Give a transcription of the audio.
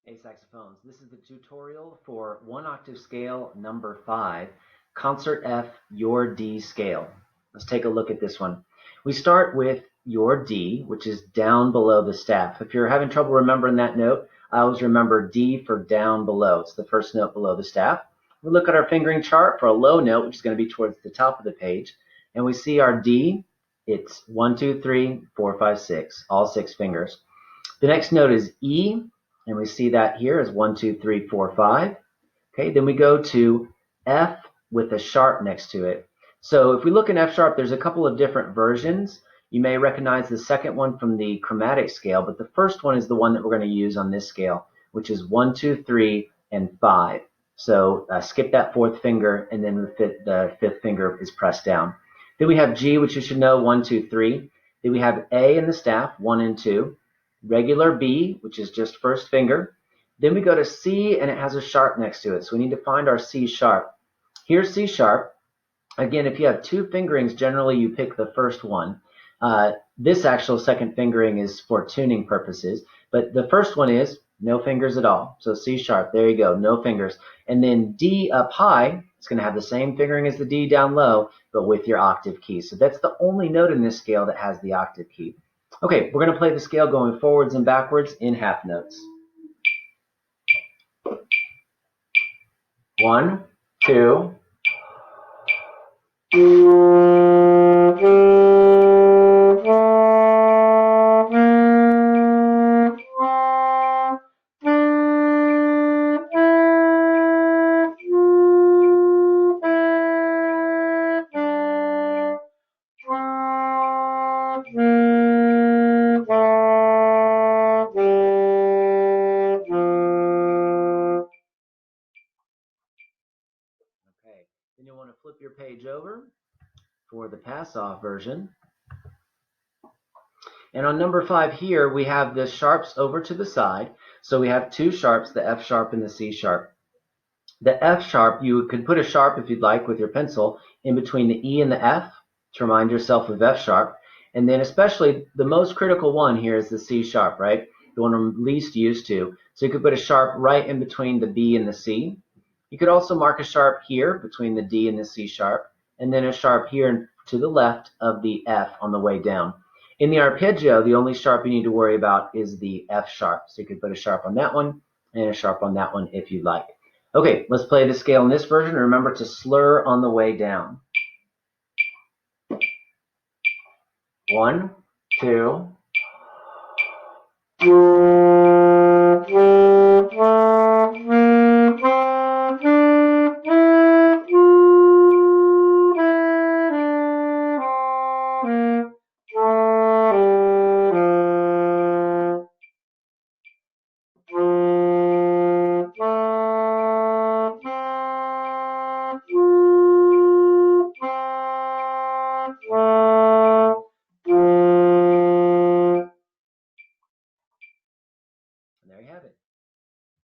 Hey saxophones, this is the tutorial for 1 octave scale number 5, Concert F, your D scale. Let's take a look at this one. We start with your D, which is down below the staff. If you're having trouble remembering that note, I always remember D for down below. It's the first note below the staff. We look at our fingering chart for a low note, which is going to be towards the top of the page, and we see our D. It's 1, 2, 3, 4, 5, 6, all 6 fingers. The next note is E, and we see that here is 1, 2, 3, 4, 5. Okay, then we go to F with a sharp next to it. So if we look in F sharp, there's a couple of different versions. You may recognize the second one from the chromatic scale, but the first one is the one that we're going to use on this scale, which is 1, 2, 3, and 5. So skip that fourth finger, and then the fifth finger is pressed down. Then we have G, which you should know, 1, 2, 3. Then we have A in the staff, 1 and 2. Regular B, which is just first finger. Then we go to C, and it has a sharp next to it. So we need to find our C sharp. Here's C sharp. Again, if you have 2 fingerings, generally you pick the first one. This actual second fingering is for tuning purposes, but the first one is no fingers at all. So C sharp, there you go, no fingers. And then D up high, it's going to have the same fingering as the D down low, but with your octave key. So that's the only note in this scale that has the octave key. Okay, we're going to play the scale going forwards and backwards in half notes. 1, 2. Okay, then you'll want to flip your page over for the pass-off version. And on number 5 here, we have the sharps over to the side. So we have 2 sharps, the F sharp and the C sharp. The F sharp, you could put a sharp if you'd like with your pencil in between the E and the F to remind yourself of F sharp. And then especially the most critical one here is the C sharp, right? The one I'm least used to. So you could put a sharp right in between the B and the C. You could also mark a sharp here between the D and the C sharp, and then a sharp here to the left of the F on the way down. In the arpeggio, the only sharp you need to worry about is the F sharp. So you could put a sharp on that one and a sharp on that one if you'd like. Okay, let's play the scale in this version. Remember to slur on the way down. 1, 2.